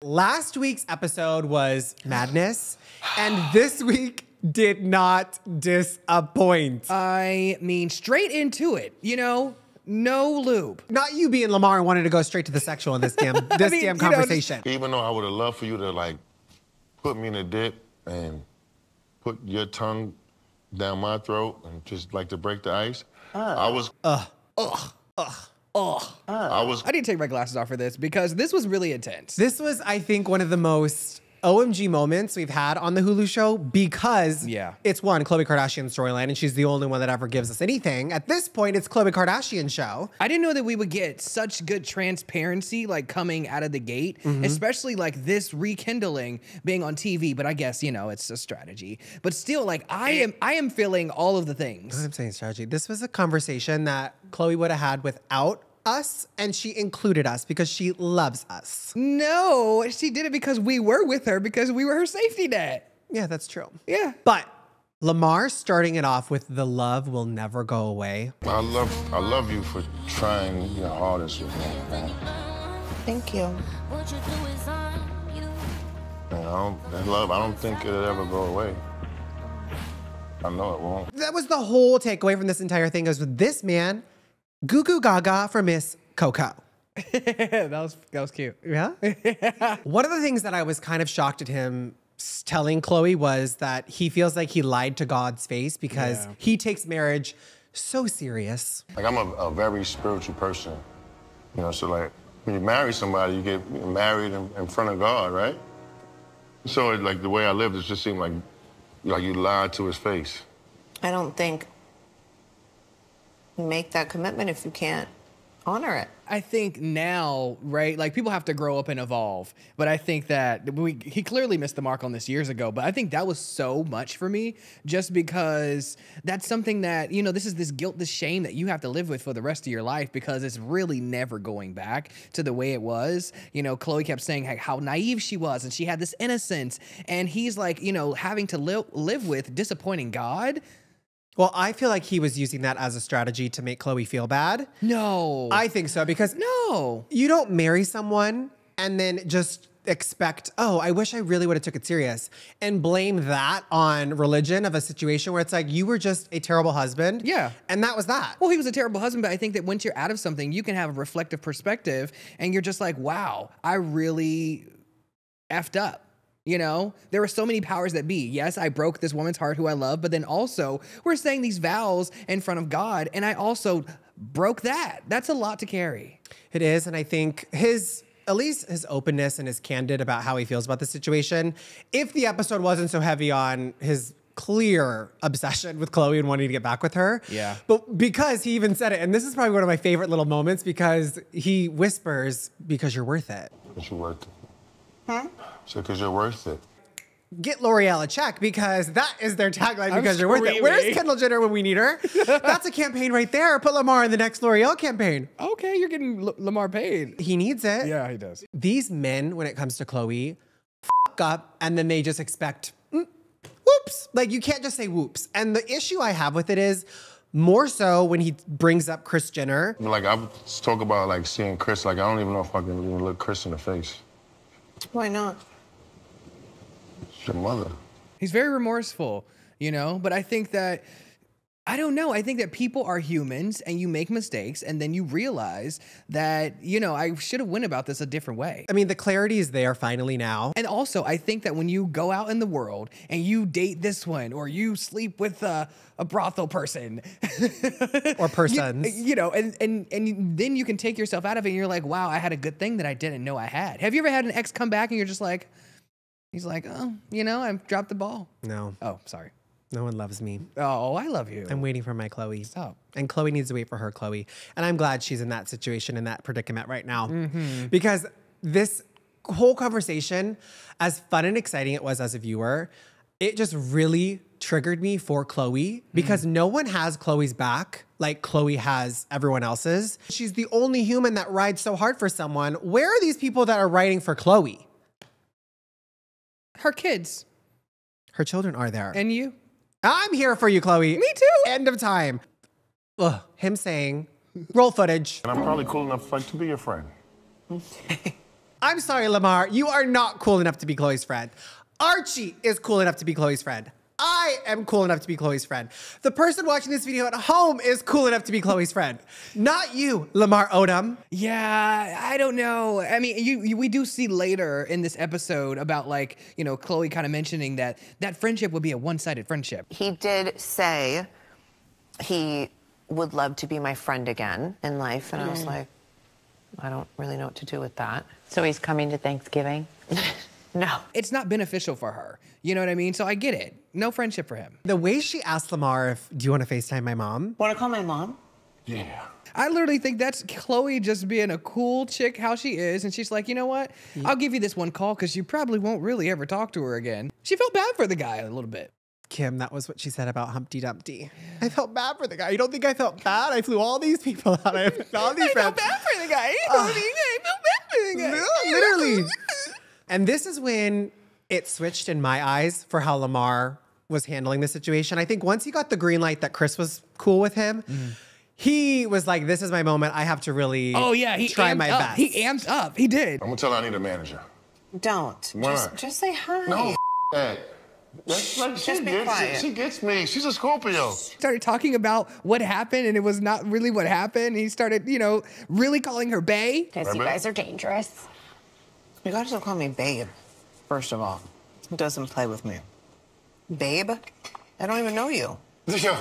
Last week's episode was madness, and this week did not disappoint. I mean, straight into it, you know? No lube. Not you being Lamar and wanting to go straight to the sexual in this damn conversation. Even though I would have loved for you to like put me in a dip and put your tongue down my throat and just like to break the ice, I was. I need to take my glasses off for this because this was really intense. This was, I think, one of the most OMG moments we've had on the Hulu show because it's one, Khloé Kardashian storyline, and she's the only one that ever gives us anything. At this point, it's Khloé Kardashian show. I didn't know that we would get such good transparency like coming out of the gate, especially like this rekindling being on TV, but I guess, you know, it's a strategy. But still, like I am feeling all of the things. I'm saying strategy. This was a conversation that Khloé would have had without us, and she included us because she loves us. No, she did it because we were with her, because we were her safety net. Yeah, that's true. Yeah. But Lamar starting it off with the love will never go away. I love you for trying your hardest with me, man. Thank you. That love, I don't think it'll ever go away. I know it won't. That was the whole takeaway from this entire thing, is with this man, goo goo gaga for Miss Coco. that was cute. Yeah? One of the things that I was kind of shocked at him telling Khloé was that he feels like he lied to God's face because he takes marriage so serious. Like, I'm a very spiritual person, you know, so like when you marry somebody, you get married in front of God, right? So like the way I lived, it just seemed like you lied to his face. I don't think you make that commitment if you can't honor it. I think now, right, like people have to grow up and evolve, but I think that he clearly missed the mark on this years ago, but I think that was so much for me just because that's something that, you know, this is this guilt, this shame that you have to live with for the rest of your life because it's really never going back to the way it was. You know, Khloé kept saying how naive she was and she had this innocence, and he's like, you know, having to live with disappointing God. Well, I feel like he was using that as a strategy to make Khloé feel bad. No. I think so, because you don't marry someone and then just expect, oh, I wish I really would have took it serious, and blame that on religion of a situation where it's like, you were just a terrible husband. Yeah. And that was that. Well, he was a terrible husband, but I think that once you're out of something, you can have a reflective perspective and you're just like, wow, I really effed up. You know, there were so many powers that be. Yes, I broke this woman's heart who I love, but then also we're saying these vows in front of God, and I also broke that. That's a lot to carry. It is, and I think at least his openness and his candid about how he feels about the situation, if the episode wasn't so heavy on his clear obsession with Khloé and wanting to get back with her. Yeah. But because he even said it, and this is probably one of my favorite little moments, because he whispers, because you're worth it. Because you're worth it. Huh? So because you're worth it. Get L'Oreal a check, because that is their tagline, because you're worth it. Where's Kendall Jenner when we need her? That's a campaign right there. Put Lamar in the next L'Oreal campaign. Okay, you're getting Lamar paid. He needs it. Yeah, he does. These men, when it comes to Khloé, fuck up, and then they just expect, whoops. Like, you can't just say whoops. And the issue I have with it is, more so when he brings up Kris Jenner. Like, I would talk about like seeing Kris, like I don't even know if I can even look Kris in the face. Why not? It's your mother. He's very remorseful, you know, but I think that, I don't know. I think that people are humans and you make mistakes and then you realize that, you know, I should have went about this a different way. I mean, the clarity is there finally now. And also, I think that when you go out in the world and you date this one or you sleep with a brothel person or persons, you know, and then you can take yourself out of it and you're like, wow, I had a good thing that I didn't know I had. Have you ever had an ex come back and you're just like, he's like, oh, you know, I dropped the ball? No. Oh, sorry. No one loves me. Oh, I love you. I'm waiting for my Khloé. Stop. And Khloé needs to wait for her Khloé. And I'm glad she's in that situation, in that predicament right now. Because this whole conversation, as fun and exciting it was as a viewer, it just really triggered me for Khloé, because no one has Khloé's back like Khloé has everyone else's. She's the only human that rides so hard for someone. Where are these people that are riding for Khloé? Her kids. Her children are there. And you. I'm here for you, Khloé. Me too. End of time. Ugh, him saying, roll footage. And I'm probably cool enough like to be your friend. I'm sorry, Lamar. You are not cool enough to be Khloé's friend. Archie is cool enough to be Khloé's friend. I am cool enough to be Khloé's friend. The person watching this video at home is cool enough to be Khloé's friend. Not you, Lamar Odom. Yeah, I don't know. I mean, we do see later in this episode about like, you know, Khloé kind of mentioning that friendship would be a one-sided friendship. He did say he would love to be my friend again in life. And I was like, I don't really know what to do with that. So he's coming to Thanksgiving? No. It's not beneficial for her. You know what I mean? So I get it. No friendship for him. The way she asked Lamar if, do you want to FaceTime my mom? Want to call my mom? Yeah. I literally think that's Khloé just being a cool chick how she is. And she's like, you know what? I'll give you this one call because you probably won't really ever talk to her again. She felt bad for the guy a little bit. Kim, that was what she said about Humpty Dumpty. I felt bad for the guy. You don't think I felt bad? I flew all these people out. I have all these friends. I felt bad for the guy. I felt bad for the guy. Literally. And this is when it switched in my eyes for how Lamar was handling the situation. I think once he got the green light that Chris was cool with him, he was like, this is my moment. I have to really try my best. He amped up. He did. I'm gonna tell her I need a manager. Don't. Why not? Just say hi. No, that. That's like, Just be quiet. She gets me. She's a Scorpio. Started talking about what happened, and it was not really what happened. He started, you know, really calling her bae. Because you guys are dangerous. You guys don't call me babe, first of all. It doesn't play with me. Babe? I don't even know you. Yo,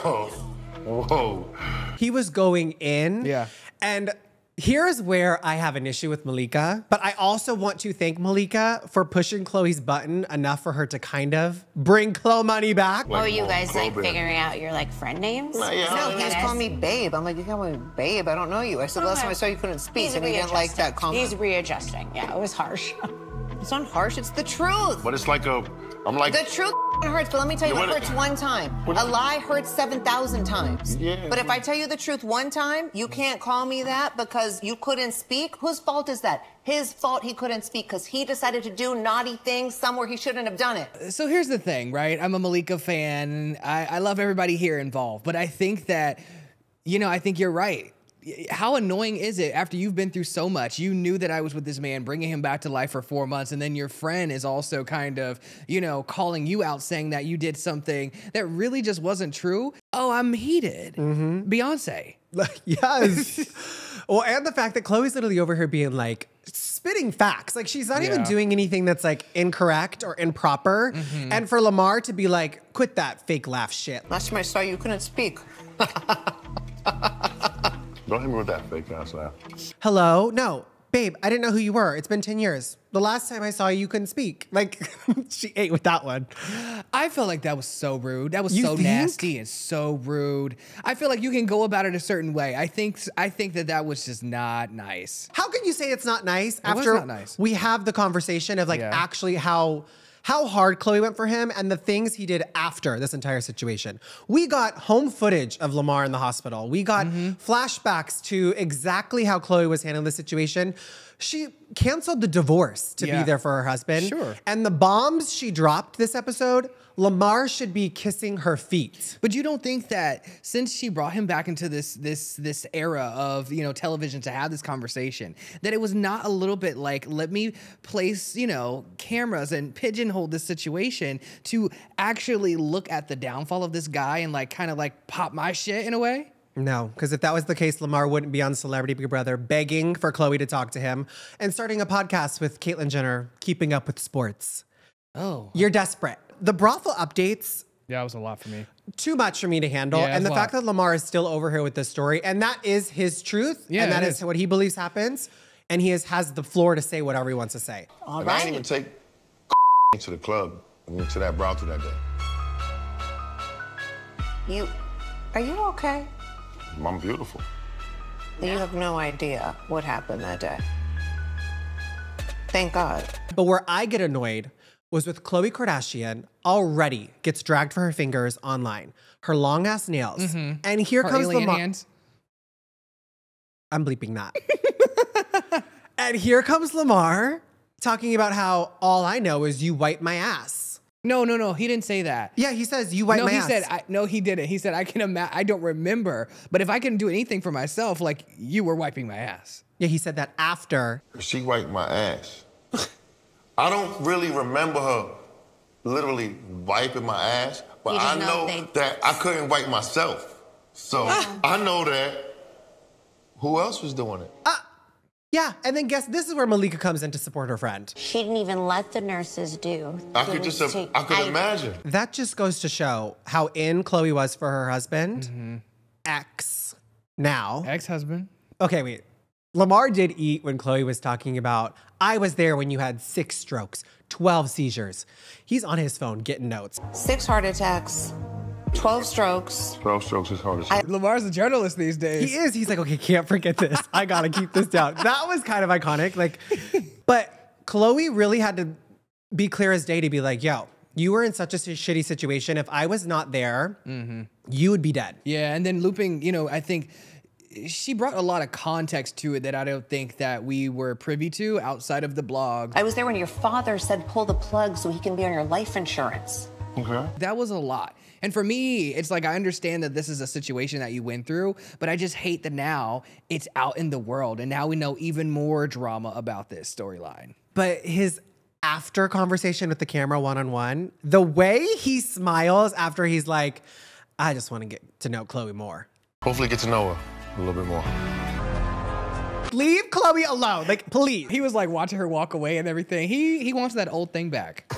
whoa. He was going in. Yeah. And here's where I have an issue with Malika, but I also want to thank Malika for pushing Khloé's button enough for her to kind of bring Khloé money back. Oh, you guys like Chloe. figuring out your like friend names? Yeah. No, he just called me babe. I'm like, you call me babe? I don't know you. I said, last time I saw you couldn't speak, and he didn't like that comment. He's readjusting. Yeah, it was harsh. It's not harsh, it's the truth. But it's like I'm like. The truth hurts, but let me tell you, Yeah, it what- hurts one time. what- A lie hurts 7,000 times. Yeah. But if I tell you the truth one time, you can't call me that because you couldn't speak. Whose fault is that? His fault he couldn't speak because he decided to do naughty things somewhere he shouldn't have done it. So here's the thing, right? I'm a Malika fan. I love everybody here involved, but I think that, you know, I think you're right. How annoying is it after you've been through so much? You knew that I was with this man, bringing him back to life for 4 months, and then your friend is also kind of, you know, calling you out saying that you did something that really just wasn't true. Oh, I'm heated. Beyonce. Yes. Well, and the fact that Khloé's literally over here being like, spitting facts. Like, she's not even doing anything that's like incorrect or improper. And for Lamar to be like, quit that fake laugh shit. Last time I saw you, you couldn't speak. Don't hit me with that fake ass laugh. Hello? No. Babe, I didn't know who you were. It's been 10 years. The last time I saw you, you couldn't speak. Like, she ate with that one. I felt like that was so rude. That was You so think? nasty and so rude. I feel like you can go about it a certain way. I think that was just not nice. How can you say it's not nice was after not nice. we have the conversation of like actually how hard Khloé went for him and the things he did after this entire situation? We got home footage of Lamar in the hospital. We got flashbacks to exactly how Khloé was handling the situation. She canceled the divorce to be there for her husband. Sure. And the bombs she dropped this episode, Lamar should be kissing her feet. But you don't think that since she brought him back into this era of, you know, television to have this conversation, that it was not a little bit like, let me place, you know, cameras and pigeonhole this situation to actually look at the downfall of this guy and like kind of like pop my shit in a way? No, because if that was the case, Lamar wouldn't be on Celebrity Big Brother begging for Khloé to talk to him and starting a podcast with Caitlyn Jenner, Keeping Up with Sports. Oh. You're desperate. The brothel updates, Yeah, it was a lot for me. too much for me to handle. Yeah, And the it's a fact lot. that Lamar is still over here with this story, and that is his truth, Yeah, and that it is is. what he believes happens, and he has the floor to say whatever he wants to say. All And I didn't right. even take to the club, to that brothel that day. Are you okay? I'm beautiful. You have no idea what happened that day. Thank God. But where I get annoyed was with Khloé Kardashian already gets dragged for her fingers online. Her long ass nails. And here Her comes alien Lamar. hands. I'm bleeping that. And here comes Lamar talking about how all I know is you wipe my ass. No, he didn't say that. Yeah, he says you wipe No, my he ass. said, no, he didn't. He said, I don't remember, but if I can do anything for myself, like you were wiping my ass. Yeah, he said that after. She wiped my ass. I don't really remember her literally wiping my ass, but You just I know know that I couldn't wipe myself. So I know that. Who else was doing it? Yeah, and then guess this is where Malika comes in to support her friend. She didn't even let the nurses do. I could imagine. That just goes to show how in Khloé was for her husband. Ex now. Ex-husband. Okay, wait. Lamar did eat when Khloé was talking about, I was there when you had 6 strokes, 12 seizures. He's on his phone getting notes. 6 heart attacks, 12 strokes. 12 strokes is hard to say. Lamar's a journalist these days. He is. He's like, okay, can't forget this. I gotta keep this down. That was kind of iconic. Like, but Khloé really had to be clear as day to be like, yo, you were in such a shitty situation. If I was not there, you would be dead. Yeah, and then looping, you know, I think she brought a lot of context to it that I don't think that we were privy to outside of the blog. I was there when your father said pull the plug so he can be on your life insurance. Okay. That was a lot. And for me, it's like, I understand that this is a situation that you went through, but I just hate that now it's out in the world. And now we know even more drama about this storyline. But his after conversation with the camera one-on-one, the way he smiles after he's like, I just want to get to know Khloé more. Hopefully get to know her a little bit more. Leave Khloé alone, like, please. He was like watching her walk away and everything. He wants that old thing back.